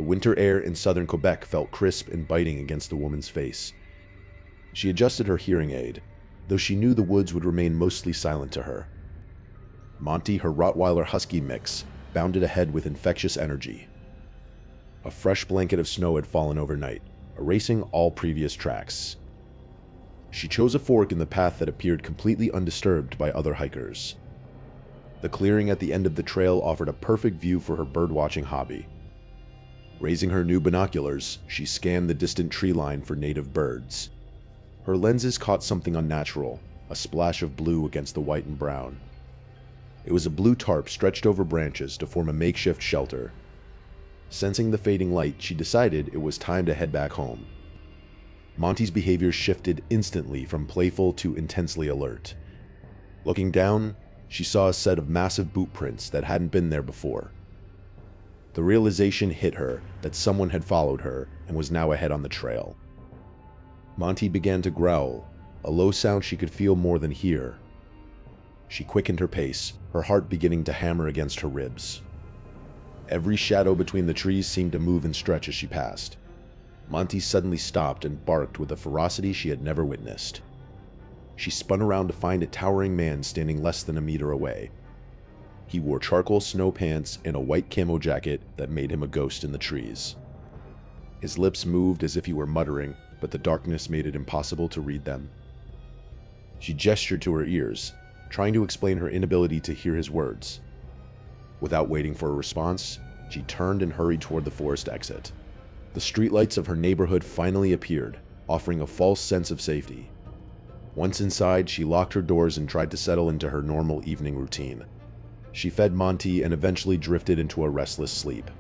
winter air in southern Quebec felt crisp and biting against the woman's face. She adjusted her hearing aid, though she knew the woods would remain mostly silent to her. Monty, her Rottweiler-Husky mix, bounded ahead with infectious energy. A fresh blanket of snow had fallen overnight, erasing all previous tracks. She chose a fork in the path that appeared completely undisturbed by other hikers. The clearing at the end of the trail offered a perfect view for her birdwatching hobby. Raising her new binoculars, she scanned the distant tree line for native birds. Her lenses caught something unnatural, a splash of blue against the white and brown. It was a blue tarp stretched over branches to form a makeshift shelter. Sensing the fading light, she decided it was time to head back home. Monty's behavior shifted instantly from playful to intensely alert. Looking down, she saw a set of massive boot prints that hadn't been there before. The realization hit her that someone had followed her and was now ahead on the trail. Monty began to growl, a low sound she could feel more than hear. She quickened her pace, her heart beginning to hammer against her ribs. Every shadow between the trees seemed to move and stretch as she passed. Monty suddenly stopped and barked with a ferocity she had never witnessed. She spun around to find a towering man standing less than a meter away. He wore charcoal snow pants and a white camo jacket that made him a ghost in the trees. His lips moved as if he were muttering, but the darkness made it impossible to read them. She gestured to her ears, trying to explain her inability to hear his words. Without waiting for a response, she turned and hurried toward the forest exit. The streetlights of her neighborhood finally appeared, offering a false sense of safety. Once inside, she locked her doors and tried to settle into her normal evening routine. She fed Monty and eventually drifted into a restless sleep.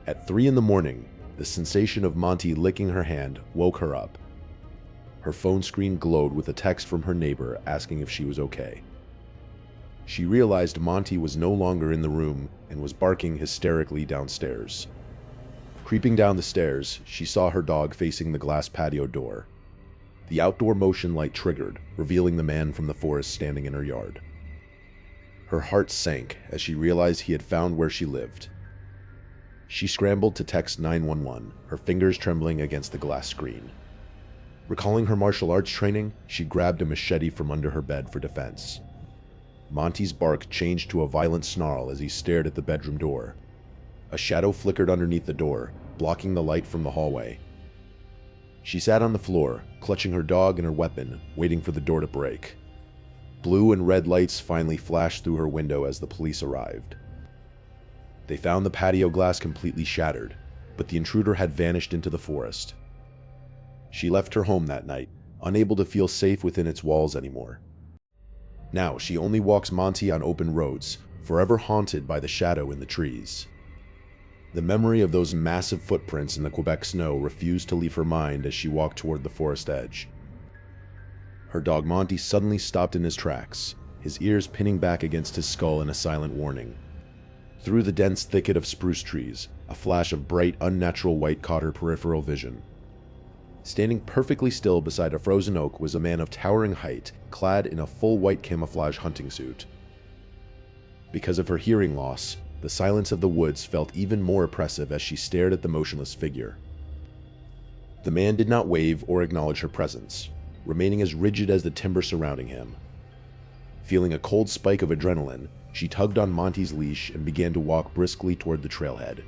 At 3 in the morning, the sensation of Monty licking her hand woke her up. Her phone screen glowed with a text from her neighbor asking if she was okay. She realized Monty was no longer in the room and was barking hysterically downstairs. Creeping down the stairs, she saw her dog facing the glass patio door. The outdoor motion light triggered, revealing the man from the forest standing in her yard. Her heart sank as she realized he had found where she lived. She scrambled to text 911, her fingers trembling against the glass screen. Recalling her martial arts training, she grabbed a machete from under her bed for defense. Monty's bark changed to a violent snarl as he stared at the bedroom door. A shadow flickered underneath the door, blocking the light from the hallway. She sat on the floor, clutching her dog and her weapon, waiting for the door to break. Blue and red lights finally flashed through her window as the police arrived. They found the patio glass completely shattered, but the intruder had vanished into the forest. She left her home that night, unable to feel safe within its walls anymore. Now she only walks Monty on open roads, forever haunted by the shadow in the trees. The memory of those massive footprints in the Quebec snow refused to leave her mind as she walked toward the forest edge. Her dog Monty suddenly stopped in his tracks, his ears pinning back against his skull in a silent warning. Through the dense thicket of spruce trees, a flash of bright, unnatural white caught her peripheral vision. Standing perfectly still beside a frozen oak was a man of towering height, clad in a full white camouflage hunting suit. Because of her hearing loss, the silence of the woods felt even more oppressive as she stared at the motionless figure. The man did not wave or acknowledge her presence, remaining as rigid as the timber surrounding him. Feeling a cold spike of adrenaline, she tugged on Monty's leash and began to walk briskly toward the trailhead.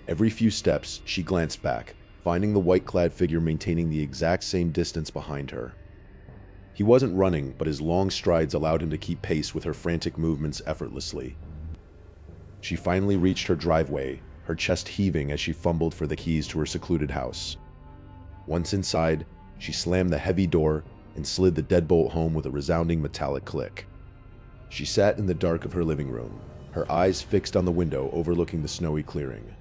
Every few steps, she glanced back, finding the white-clad figure maintaining the exact same distance behind her. He wasn't running, but his long strides allowed him to keep pace with her frantic movements effortlessly. She finally reached her driveway, her chest heaving as she fumbled for the keys to her secluded house. Once inside, she slammed the heavy door and slid the deadbolt home with a resounding metallic click. She sat in the dark of her living room, her eyes fixed on the window overlooking the snowy clearing.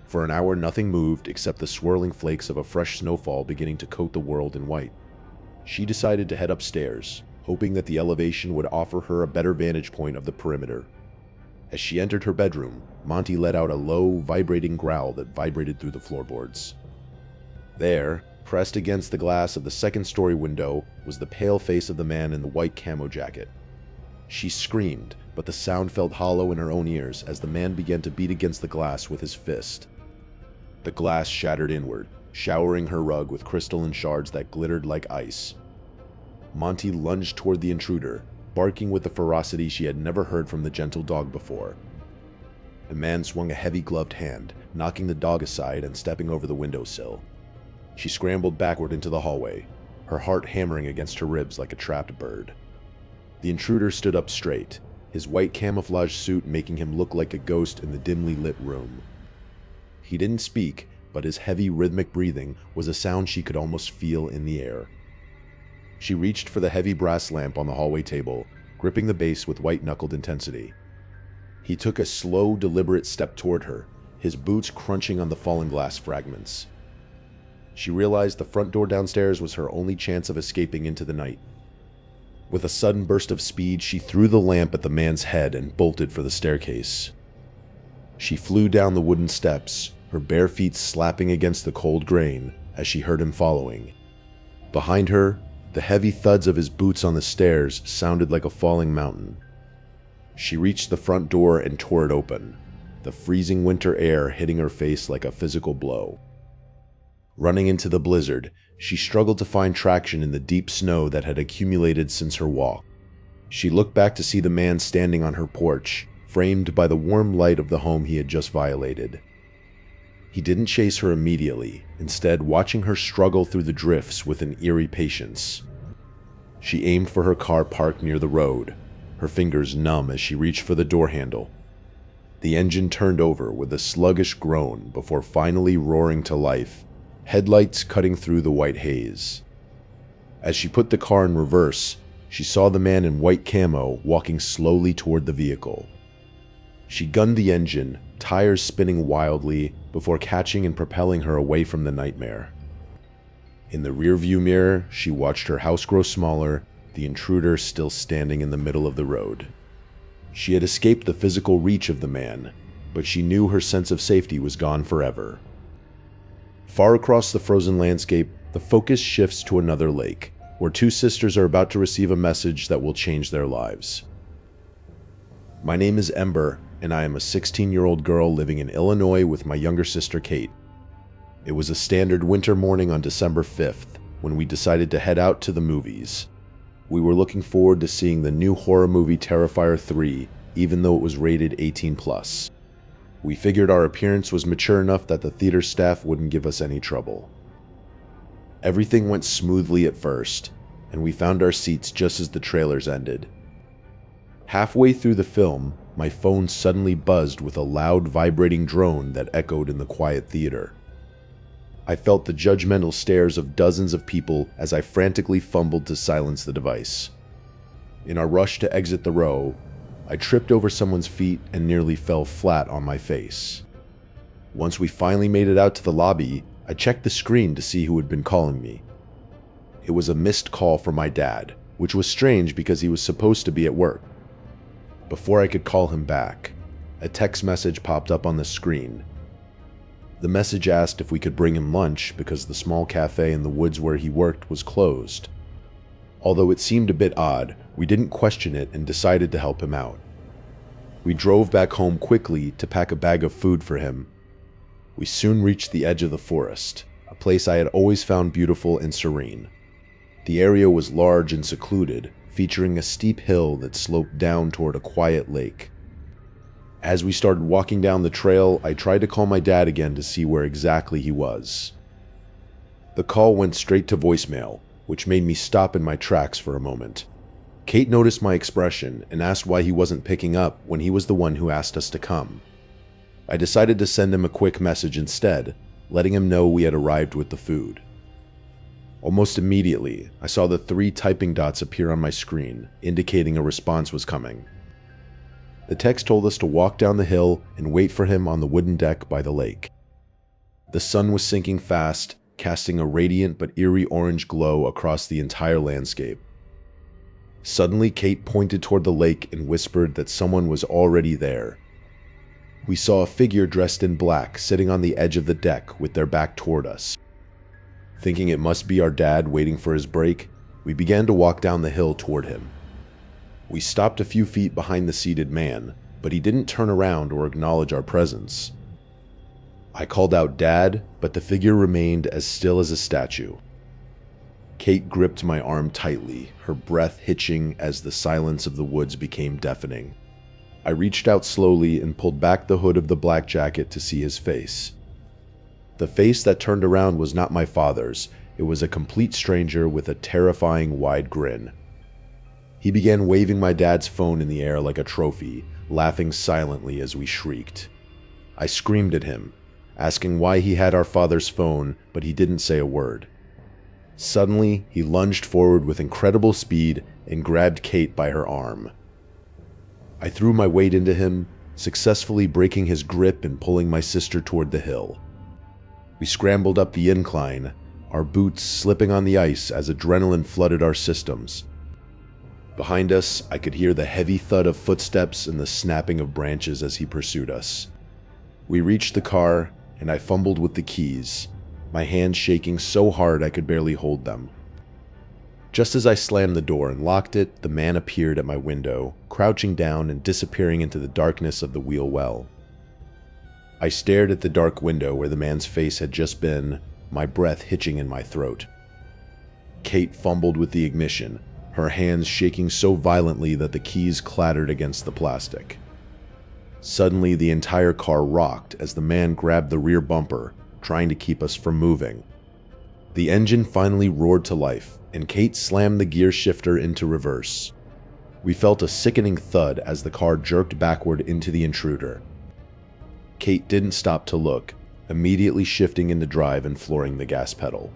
For an hour, nothing moved except the swirling flakes of a fresh snowfall beginning to coat the world in white. She decided to head upstairs, hoping that the elevation would offer her a better vantage point of the perimeter. As she entered her bedroom, Monty let out a low, vibrating growl that vibrated through the floorboards. There, pressed against the glass of the second-story window, was the pale face of the man in the white camo jacket. She screamed, but the sound felt hollow in her own ears as the man began to beat against the glass with his fist. The glass shattered inward, showering her rug with crystalline shards that glittered like ice. Monty lunged toward the intruder, barking with a ferocity she had never heard from the gentle dog before. The man swung a heavy gloved hand, knocking the dog aside and stepping over the windowsill. She scrambled backward into the hallway, her heart hammering against her ribs like a trapped bird. The intruder stood up straight, his white camouflage suit making him look like a ghost in the dimly lit room. He didn't speak, but his heavy, rhythmic breathing was a sound she could almost feel in the air. She reached for the heavy brass lamp on the hallway table, gripping the base with white-knuckled intensity. He took a slow, deliberate step toward her, his boots crunching on the fallen glass fragments. She realized the front door downstairs was her only chance of escaping into the night. With a sudden burst of speed, she threw the lamp at the man's head and bolted for the staircase. She flew down the wooden steps, her bare feet slapping against the cold grain as she heard him following. Behind her, the heavy thuds of his boots on the stairs sounded like a falling mountain. She reached the front door and tore it open, the freezing winter air hitting her face like a physical blow. Running into the blizzard, she struggled to find traction in the deep snow that had accumulated since her walk. She looked back to see the man standing on her porch, framed by the warm light of the home he had just violated. He didn't chase her immediately, instead watching her struggle through the drifts with an eerie patience. She aimed for her car parked near the road, her fingers numb as she reached for the door handle. The engine turned over with a sluggish groan before finally roaring to life, headlights cutting through the white haze. As she put the car in reverse, she saw the man in white camo walking slowly toward the vehicle. She gunned the engine, tires spinning wildly, before catching and propelling her away from the nightmare. In the rearview mirror, she watched her house grow smaller, the intruder still standing in the middle of the road. She had escaped the physical reach of the man, but she knew her sense of safety was gone forever. Far across the frozen landscape, the focus shifts to another lake, where two sisters are about to receive a message that will change their lives. My name is Ember, and I am a 16-year-old girl living in Illinois with my younger sister Kate. It was a standard winter morning on December 5th when we decided to head out to the movies. We were looking forward to seeing the new horror movie Terrifier 3, even though it was rated 18+. We figured our appearance was mature enough that the theater staff wouldn't give us any trouble. Everything went smoothly at first, and we found our seats just as the trailers ended. Halfway through the film, my phone suddenly buzzed with a loud, vibrating drone that echoed in the quiet theater. I felt the judgmental stares of dozens of people as I frantically fumbled to silence the device. In our rush to exit the row, I tripped over someone's feet and nearly fell flat on my face. Once we finally made it out to the lobby, I checked the screen to see who had been calling me. It was a missed call from my dad, which was strange because he was supposed to be at work. Before I could call him back, a text message popped up on the screen. The message asked if we could bring him lunch because the small cafe in the woods where he worked was closed. Although it seemed a bit odd, we didn't question it and decided to help him out. We drove back home quickly to pack a bag of food for him. We soon reached the edge of the forest, a place I had always found beautiful and serene. The area was large and secluded, featuring a steep hill that sloped down toward a quiet lake. As we started walking down the trail, I tried to call my dad again to see where exactly he was. The call went straight to voicemail, which made me stop in my tracks for a moment. Kate noticed my expression and asked why he wasn't picking up when he was the one who asked us to come. I decided to send him a quick message instead, letting him know we had arrived with the food. Almost immediately, I saw the 3 typing dots appear on my screen, indicating a response was coming. The text told us to walk down the hill and wait for him on the wooden deck by the lake. The sun was sinking fast, casting a radiant but eerie orange glow across the entire landscape. Suddenly, Kate pointed toward the lake and whispered that someone was already there. We saw a figure dressed in black sitting on the edge of the deck with their back toward us. Thinking it must be our dad waiting for his break, we began to walk down the hill toward him. We stopped a few feet behind the seated man, but he didn't turn around or acknowledge our presence. I called out "Dad," but the figure remained as still as a statue. Kate gripped my arm tightly, her breath hitching as the silence of the woods became deafening. I reached out slowly and pulled back the hood of the black jacket to see his face. The face that turned around was not my father's. It was a complete stranger with a terrifying wide grin. He began waving my dad's phone in the air like a trophy, laughing silently as we shrieked. I screamed at him, asking why he had our father's phone, but he didn't say a word. Suddenly, he lunged forward with incredible speed and grabbed Kate by her arm. I threw my weight into him, successfully breaking his grip and pulling my sister toward the hill. We scrambled up the incline, our boots slipping on the ice as adrenaline flooded our systems. Behind us, I could hear the heavy thud of footsteps and the snapping of branches as he pursued us. We reached the car, and I fumbled with the keys, my hands shaking so hard I could barely hold them. Just as I slammed the door and locked it, the man appeared at my window, crouching down and disappearing into the darkness of the wheel well. I stared at the dark window where the man's face had just been, my breath hitching in my throat. Kate fumbled with the ignition, her hands shaking so violently that the keys clattered against the plastic. Suddenly, the entire car rocked as the man grabbed the rear bumper, trying to keep us from moving. The engine finally roared to life, and Kate slammed the gear shifter into reverse. We felt a sickening thud as the car jerked backward into the intruder. Kate didn't stop to look, immediately shifting into drive and flooring the gas pedal.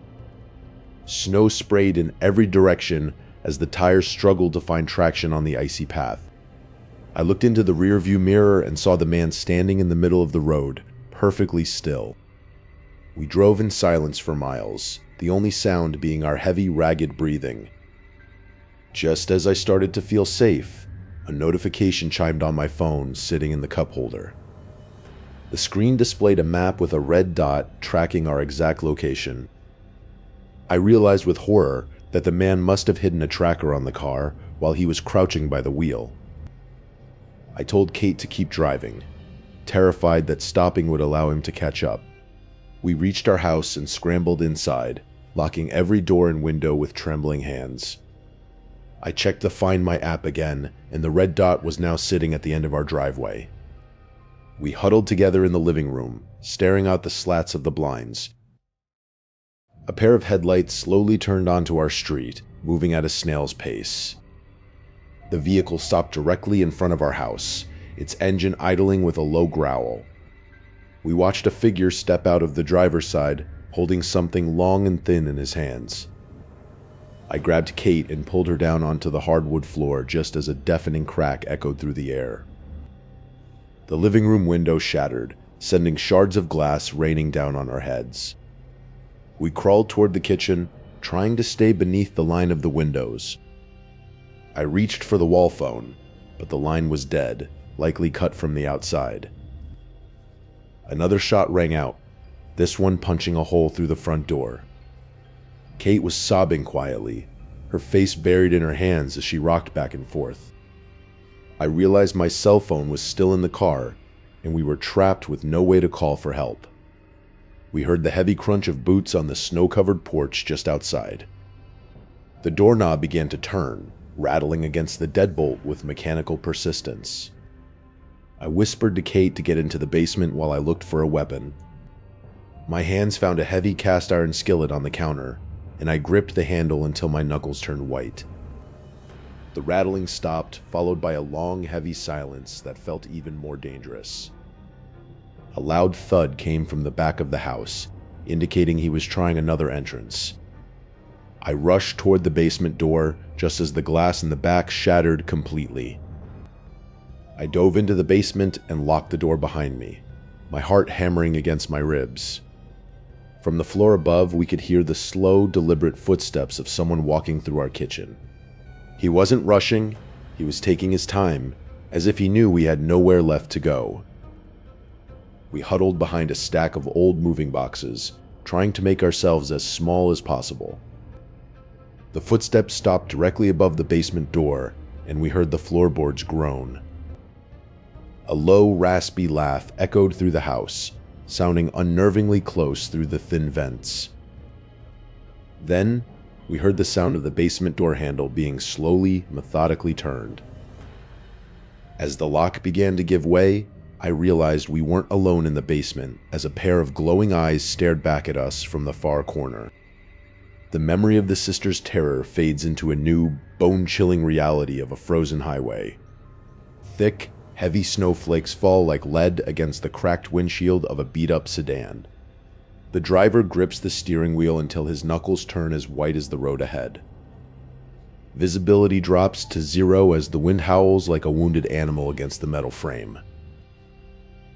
Snow sprayed in every direction as the tires struggled to find traction on the icy path. I looked into the rearview mirror and saw the man standing in the middle of the road, perfectly still. We drove in silence for miles, the only sound being our heavy, ragged breathing. Just as I started to feel safe, a notification chimed on my phone sitting in the cup holder. The screen displayed a map with a red dot tracking our exact location. I realized with horror that the man must have hidden a tracker on the car while he was crouching by the wheel. I told Kate to keep driving, terrified that stopping would allow him to catch up. We reached our house and scrambled inside, locking every door and window with trembling hands. I checked the Find My app again, and the red dot was now sitting at the end of our driveway. We huddled together in the living room, staring out the slats of the blinds. A pair of headlights slowly turned onto our street, moving at a snail's pace. The vehicle stopped directly in front of our house, its engine idling with a low growl. We watched a figure step out of the driver's side, holding something long and thin in his hands. I grabbed Kate and pulled her down onto the hardwood floor just as a deafening crack echoed through the air. The living room window shattered, sending shards of glass raining down on our heads. We crawled toward the kitchen, trying to stay beneath the line of the windows. I reached for the wall phone, but the line was dead, likely cut from the outside. Another shot rang out, this one punching a hole through the front door. Kate was sobbing quietly, her face buried in her hands as she rocked back and forth. I realized my cell phone was still in the car, and we were trapped with no way to call for help. We heard the heavy crunch of boots on the snow-covered porch just outside. The doorknob began to turn, rattling against the deadbolt with mechanical persistence. I whispered to Kate to get into the basement while I looked for a weapon. My hands found a heavy cast-iron skillet on the counter, and I gripped the handle until my knuckles turned white. The rattling stopped, followed by a long, heavy silence that felt even more dangerous. A loud thud came from the back of the house, indicating he was trying another entrance. I rushed toward the basement door just as the glass in the back shattered completely. I dove into the basement and locked the door behind me, my heart hammering against my ribs. From the floor above, we could hear the slow, deliberate footsteps of someone walking through our kitchen. He wasn't rushing, he was taking his time, as if he knew we had nowhere left to go. We huddled behind a stack of old moving boxes, trying to make ourselves as small as possible. The footsteps stopped directly above the basement door, and we heard the floorboards groan. A low, raspy laugh echoed through the house, sounding unnervingly close through the thin vents. Then, we heard the sound of the basement door handle being slowly, methodically turned. As the lock began to give way, I realized we weren't alone in the basement as a pair of glowing eyes stared back at us from the far corner. The memory of the sisters' terror fades into a new, bone-chilling reality of a frozen highway. Thick, heavy snowflakes fall like lead against the cracked windshield of a beat-up sedan. The driver grips the steering wheel until his knuckles turn as white as the road ahead. Visibility drops to zero as the wind howls like a wounded animal against the metal frame.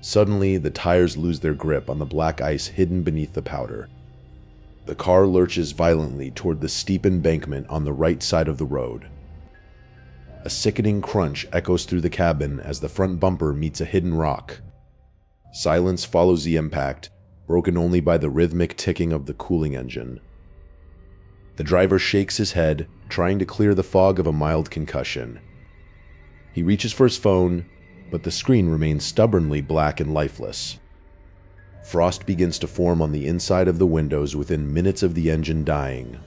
Suddenly, the tires lose their grip on the black ice hidden beneath the powder. The car lurches violently toward the steep embankment on the right side of the road. A sickening crunch echoes through the cabin as the front bumper meets a hidden rock. Silence follows the impact, broken only by the rhythmic ticking of the cooling engine. The driver shakes his head, trying to clear the fog of a mild concussion. He reaches for his phone, but the screen remains stubbornly black and lifeless. Frost begins to form on the inside of the windows within minutes of the engine dying.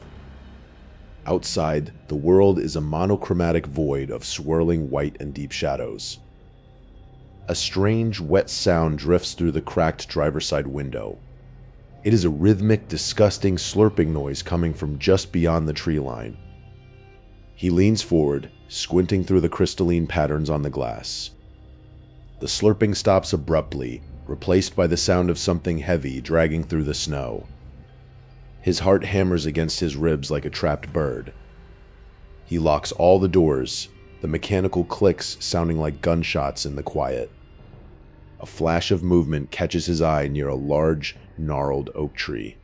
Outside, the world is a monochromatic void of swirling white and deep shadows. A strange, wet sound drifts through the cracked driver's side window. It is a rhythmic, disgusting slurping noise coming from just beyond the tree line. He leans forward, squinting through the crystalline patterns on the glass. The slurping stops abruptly, replaced by the sound of something heavy dragging through the snow. His heart hammers against his ribs like a trapped bird. He locks all the doors, the mechanical clicks sounding like gunshots in the quiet. A flash of movement catches his eye near a large, gnarled oak tree.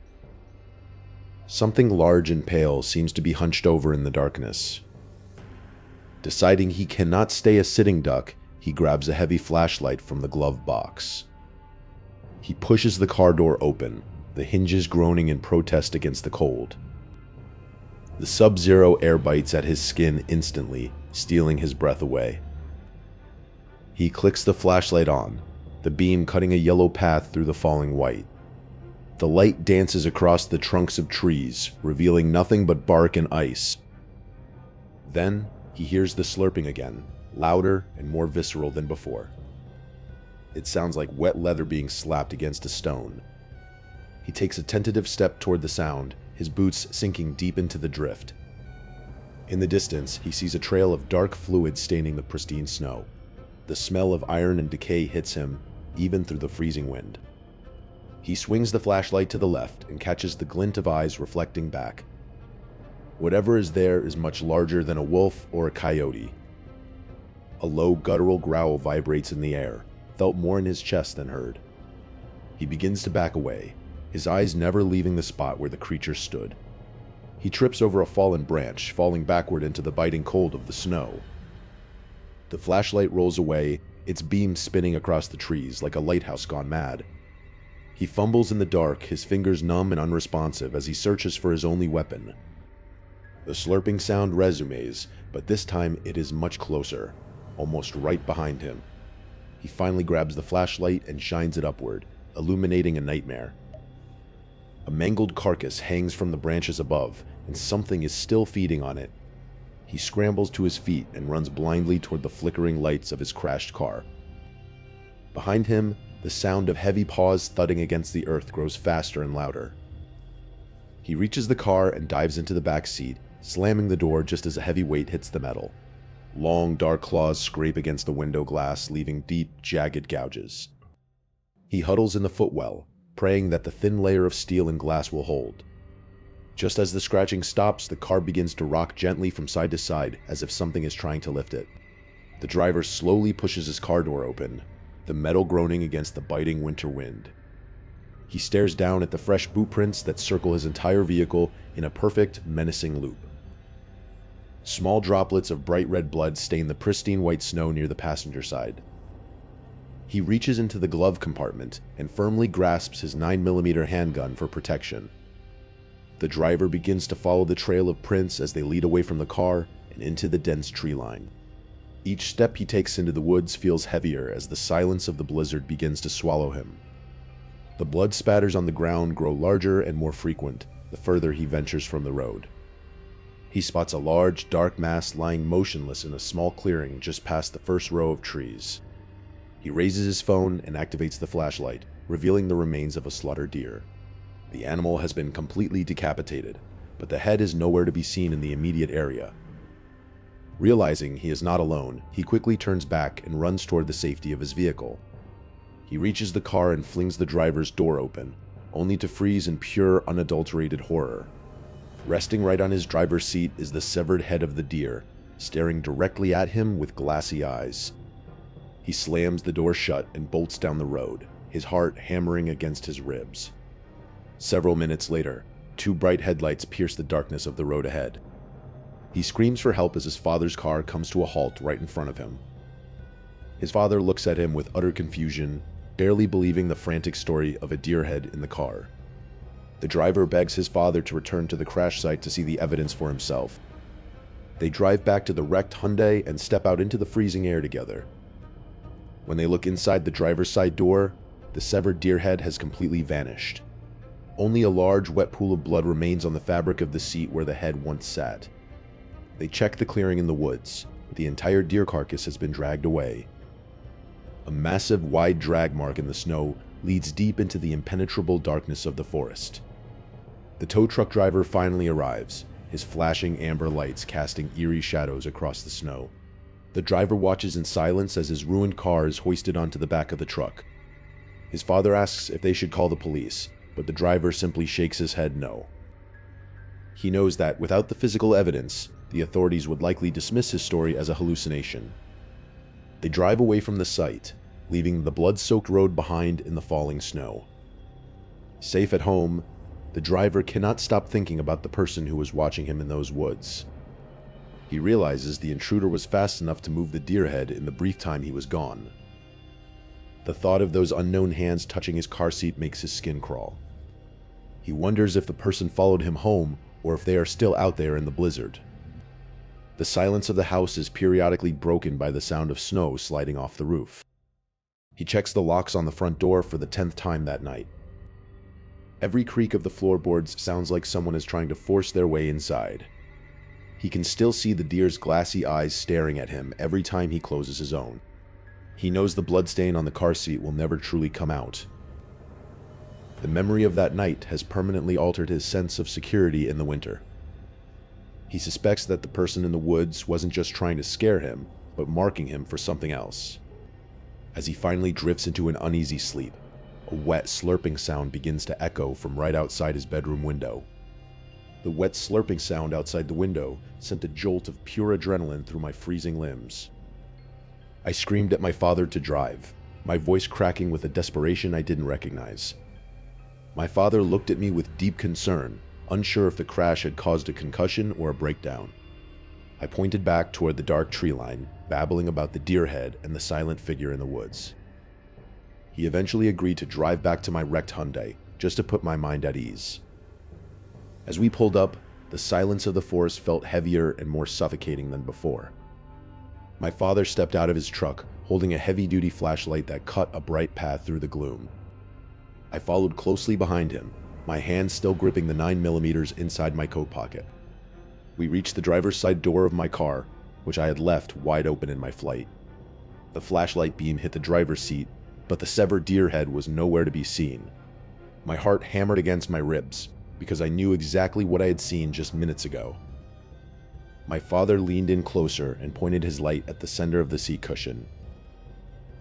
Something large and pale seems to be hunched over in the darkness. Deciding he cannot stay a sitting duck, he grabs a heavy flashlight from the glove box. He pushes the car door open, the hinges groaning in protest against the cold. The sub-zero air bites at his skin instantly, stealing his breath away. He clicks the flashlight on, the beam cutting a yellow path through the falling white. The light dances across the trunks of trees, revealing nothing but bark and ice. Then, he hears the slurping again, louder and more visceral than before. It sounds like wet leather being slapped against a stone. He takes a tentative step toward the sound, his boots sinking deep into the drift. In the distance, he sees a trail of dark fluid staining the pristine snow. The smell of iron and decay hits him, even through the freezing wind. He swings the flashlight to the left and catches the glint of eyes reflecting back. Whatever is there is much larger than a wolf or a coyote. A low guttural growl vibrates in the air, felt more in his chest than heard. He begins to back away, his eyes never leaving the spot where the creature stood. He trips over a fallen branch, falling backward into the biting cold of the snow. The flashlight rolls away, its beam spinning across the trees like a lighthouse gone mad. He fumbles in the dark, his fingers numb and unresponsive as he searches for his only weapon. The slurping sound resumes, but this time it is much closer, almost right behind him. He finally grabs the flashlight and shines it upward, illuminating a nightmare. A mangled carcass hangs from the branches above, and something is still feeding on it. He scrambles to his feet and runs blindly toward the flickering lights of his crashed car. Behind him, the sound of heavy paws thudding against the earth grows faster and louder. He reaches the car and dives into the back seat, slamming the door just as a heavy weight hits the metal. Long, dark claws scrape against the window glass, leaving deep, jagged gouges. He huddles in the footwell, praying that the thin layer of steel and glass will hold. Just as the scratching stops, the car begins to rock gently from side to side, as if something is trying to lift it. The driver slowly pushes his car door open, the metal groaning against the biting winter wind. He stares down at the fresh boot prints that circle his entire vehicle in a perfect, menacing loop. Small droplets of bright red blood stain the pristine white snow near the passenger side. He reaches into the glove compartment and firmly grasps his 9mm handgun for protection. The driver begins to follow the trail of prints as they lead away from the car and into the dense tree line. Each step he takes into the woods feels heavier as the silence of the blizzard begins to swallow him. The blood spatters on the ground grow larger and more frequent the further he ventures from the road. He spots a large, dark mass lying motionless in a small clearing just past the first row of trees. He raises his phone and activates the flashlight, revealing the remains of a slaughtered deer. The animal has been completely decapitated, but the head is nowhere to be seen in the immediate area. Realizing he is not alone, he quickly turns back and runs toward the safety of his vehicle. He reaches the car and flings the driver's door open, only to freeze in pure, unadulterated horror. Resting right on his driver's seat is the severed head of the deer, staring directly at him with glassy eyes. He slams the door shut and bolts down the road, his heart hammering against his ribs. Several minutes later, 2 bright headlights pierce the darkness of the road ahead. He screams for help as his father's car comes to a halt right in front of him. His father looks at him with utter confusion, barely believing the frantic story of a deer head in the car. The driver begs his father to return to the crash site to see the evidence for himself. They drive back to the wrecked Hyundai and step out into the freezing air together. When they look inside the driver's side door, the severed deer head has completely vanished. Only a large, wet pool of blood remains on the fabric of the seat where the head once sat. They check the clearing in the woods, but the entire deer carcass has been dragged away. A massive, wide drag mark in the snow leads deep into the impenetrable darkness of the forest. The tow truck driver finally arrives, his flashing amber lights casting eerie shadows across the snow. The driver watches in silence as his ruined car is hoisted onto the back of the truck. His father asks if they should call the police, but the driver simply shakes his head no. He knows that without the physical evidence, the authorities would likely dismiss his story as a hallucination. They drive away from the site, leaving the blood-soaked road behind in the falling snow. Safe at home, the driver cannot stop thinking about the person who was watching him in those woods. He realizes the intruder was fast enough to move the deer head in the brief time he was gone. The thought of those unknown hands touching his car seat makes his skin crawl. He wonders if the person followed him home or if they are still out there in the blizzard. The silence of the house is periodically broken by the sound of snow sliding off the roof. He checks the locks on the front door for the 10th time that night. Every creak of the floorboards sounds like someone is trying to force their way inside. He can still see the deer's glassy eyes staring at him every time he closes his own. He knows the bloodstain on the car seat will never truly come out. The memory of that night has permanently altered his sense of security in the winter. He suspects that the person in the woods wasn't just trying to scare him, but marking him for something else. As he finally drifts into an uneasy sleep, a wet slurping sound begins to echo from right outside his bedroom window. The wet slurping sound outside the window sent a jolt of pure adrenaline through my freezing limbs. I screamed at my father to drive, my voice cracking with a desperation I didn't recognize. My father looked at me with deep concern, unsure if the crash had caused a concussion or a breakdown. I pointed back toward the dark tree line, babbling about the deer head and the silent figure in the woods. He eventually agreed to drive back to my wrecked Hyundai, just to put my mind at ease. As we pulled up, the silence of the forest felt heavier and more suffocating than before. My father stepped out of his truck, holding a heavy-duty flashlight that cut a bright path through the gloom. I followed closely behind him, my hand still gripping the 9mm inside my coat pocket. We reached the driver's side door of my car, which I had left wide open in my flight. The flashlight beam hit the driver's seat, but the severed deer head was nowhere to be seen. My heart hammered against my ribs, because I knew exactly what I had seen just minutes ago. My father leaned in closer and pointed his light at the center of the seat cushion.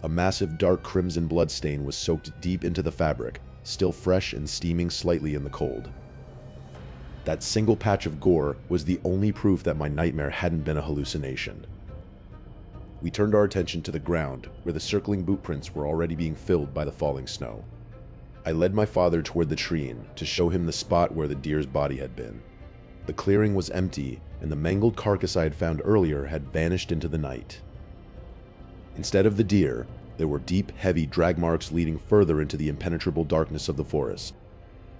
A massive dark crimson bloodstain was soaked deep into the fabric, still fresh and steaming slightly in the cold. That single patch of gore was the only proof that my nightmare hadn't been a hallucination. We turned our attention to the ground, where the circling boot prints were already being filled by the falling snow. I led my father toward the tree to show him the spot where the deer's body had been. The clearing was empty, and the mangled carcass I had found earlier had vanished into the night. Instead of the deer, there were deep, heavy drag marks leading further into the impenetrable darkness of the forest.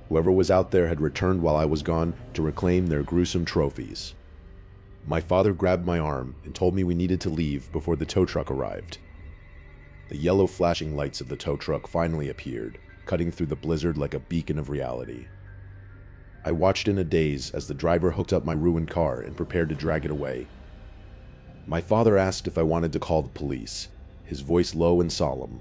Whoever was out there had returned while I was gone to reclaim their gruesome trophies. My father grabbed my arm and told me we needed to leave before the tow truck arrived. The yellow flashing lights of the tow truck finally appeared, cutting through the blizzard like a beacon of reality. I watched in a daze as the driver hooked up my ruined car and prepared to drag it away. My father asked if I wanted to call the police, his voice low and solemn.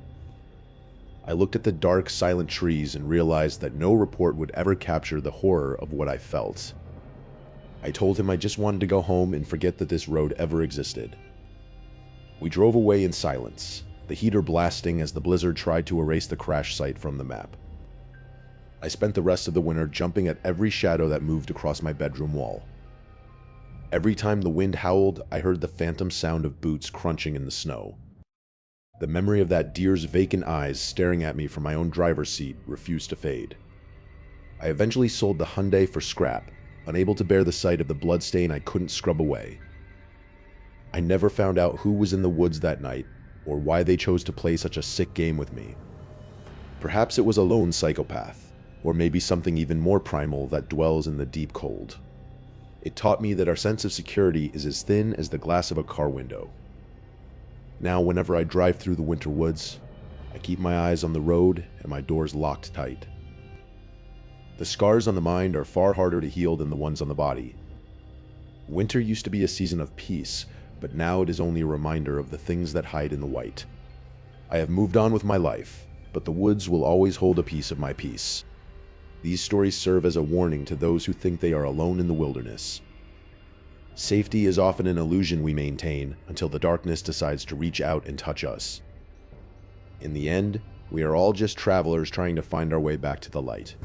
I looked at the dark, silent trees and realized that no report would ever capture the horror of what I felt. I told him I just wanted to go home and forget that this road ever existed. We drove away in silence, the heater blasting as the blizzard tried to erase the crash site from the map. I spent the rest of the winter jumping at every shadow that moved across my bedroom wall. Every time the wind howled, I heard the phantom sound of boots crunching in the snow. The memory of that deer's vacant eyes staring at me from my own driver's seat refused to fade. I eventually sold the Hyundai for scrap, unable to bear the sight of the bloodstain I couldn't scrub away. I never found out who was in the woods that night, or why they chose to play such a sick game with me. Perhaps it was a lone psychopath, or maybe something even more primal that dwells in the deep cold. It taught me that our sense of security is as thin as the glass of a car window. Now, whenever I drive through the winter woods, I keep my eyes on the road and my doors locked tight. The scars on the mind are far harder to heal than the ones on the body. Winter used to be a season of peace, but now it is only a reminder of the things that hide in the white. I have moved on with my life, but the woods will always hold a piece of my peace. These stories serve as a warning to those who think they are alone in the wilderness. Safety is often an illusion we maintain until the darkness decides to reach out and touch us. In the end, we are all just travelers trying to find our way back to the light.